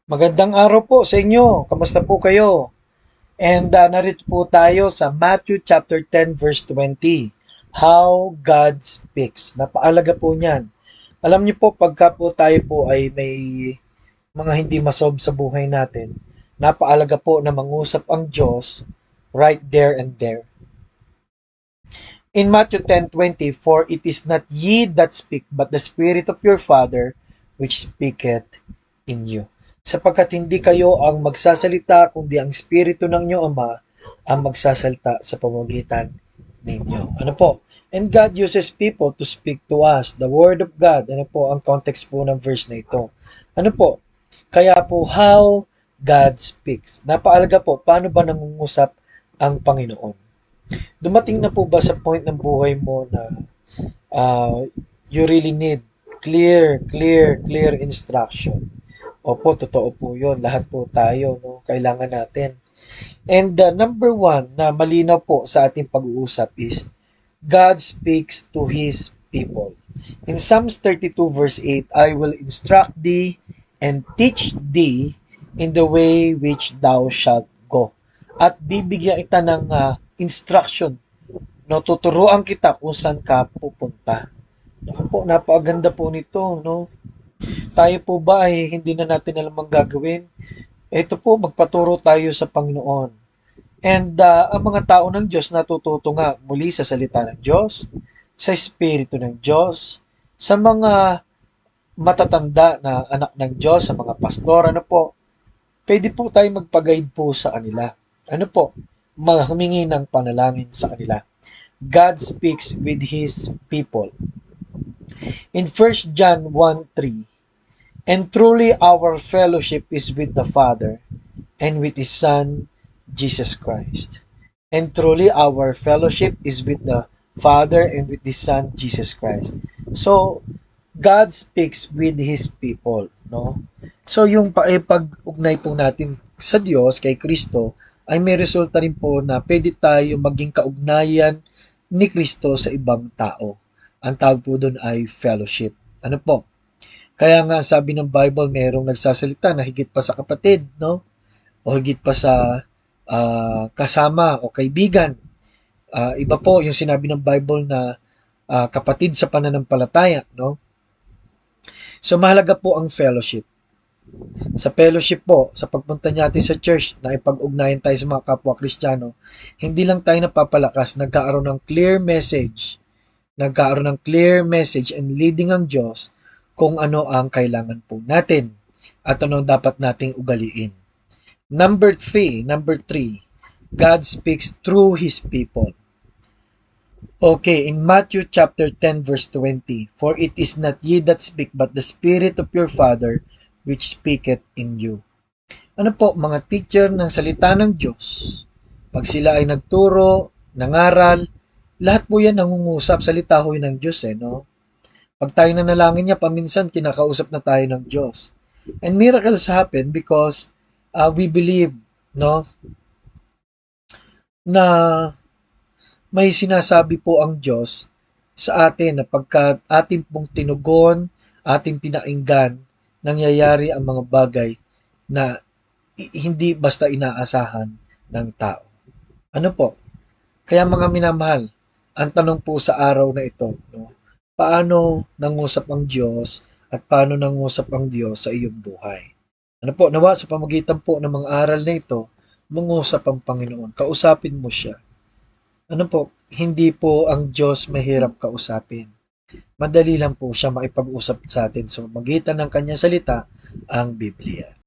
Magandang araw po sa inyo. Kamusta po kayo? And narito po tayo sa Matthew chapter 10 verse 20. How God speaks. Napakalaga po niyan. Alam niyo po, pagka po tayo po ay may mga hindi masolve sa buhay natin, napakalaga po na mangusap ang Diyos right there and there. In Matthew 10:20, for it is not ye that speak, but the Spirit of your Father which speaketh in you. Sapagkat hindi kayo ang magsasalita, kundi ang Espiritu ng inyong Ama ang magsasalita sa pamamagitan ninyo. Ano po? And God uses people to speak to us. The Word of God. Ano po ang context po ng verse na ito? Ano po? Kaya po, how God speaks. Napaalaga po, paano ba nangungusap ang Panginoon? Dumating na po ba sa point ng buhay mo na you really need clear instruction? Opo, totoo po yun. Lahat po tayo, no? Kailangan natin. And number one na malinaw po sa ating pag-uusap is God speaks to His people. In Psalms 32 verse 8, I will instruct thee and teach thee in the way which thou shalt go. At bibigyan kita ng instruction. No, tuturuan kita kung saan ka pupunta. Naku po, napakaganda po nito, no? Tayo po ba ay hindi na natin alam ang gagawin? Ito po, magpaturo tayo sa Panginoon. And ang mga tao ng Diyos natututo nga muli sa salita ng Diyos, sa Espiritu ng Diyos, sa mga matatanda na anak ng Diyos, sa mga pastor, ano po, pwede po tayo magpag-guide po sa kanila. Ano po, humingi ng panalangin sa kanila. God speaks with His people. In 1 John 1:3, and truly our fellowship is with the Father and with His Son, Jesus Christ. And truly our fellowship is with the Father and with His Son, Jesus Christ. So, God speaks with His people, no? So, yung pag-ugnay po natin sa Diyos, kay Kristo, ay may resulta rin po na pwede tayo maging kaugnayan ni Kristo sa ibang tao. Ang tawag po doon ay fellowship. Ano po? Kaya nga sabi ng Bible, mayroong nagsasalita na higit pa sa kapatid, no? O higit pa sa kasama o kaibigan. Iba po yung sinabi ng Bible na kapatid sa pananampalataya, no? So mahalaga po ang fellowship. Sa fellowship po, sa pagpunta natin sa church, na ipag-ugnayan tayo sa mga kapwa Kristiyano, hindi lang tayo napapalakas, nagkaroon ng clear message and leading ang Diyos kung ano ang kailangan po natin at ano dapat nating ugaliin. Number three, God speaks through His people. Okay, in Matthew chapter 10 verse 20, for it is not ye that speak, but the Spirit of your Father which speaketh in you. Ano po, mga teacher ng salita ng Diyos, pag sila ay nagturo, nangaral, lahat po yan nangungusap, salita ho yun ng Diyos, no? Pag tayo nanalangin niya, paminsan kinakausap na tayo ng Diyos. And miracles happen because we believe, no, na may sinasabi po ang Diyos sa atin na pagka ating pong tinugon, ating pinainggan, nangyayari ang mga bagay na hindi basta inaasahan ng tao. Ano po? Kaya mga minamahal, ang tanong po sa araw na ito, no, paano nangusap ang Diyos at paano nangusap ang Diyos sa iyong buhay? Ano po, nawa sa pamagitan po ng mga aral na ito, mangusap ang Panginoon, kausapin mo siya. Ano po, hindi po ang Diyos mahirap kausapin. Madali lang po siya makipag-usap sa atin sa pamagitan ng kanyang salita, ang Biblia.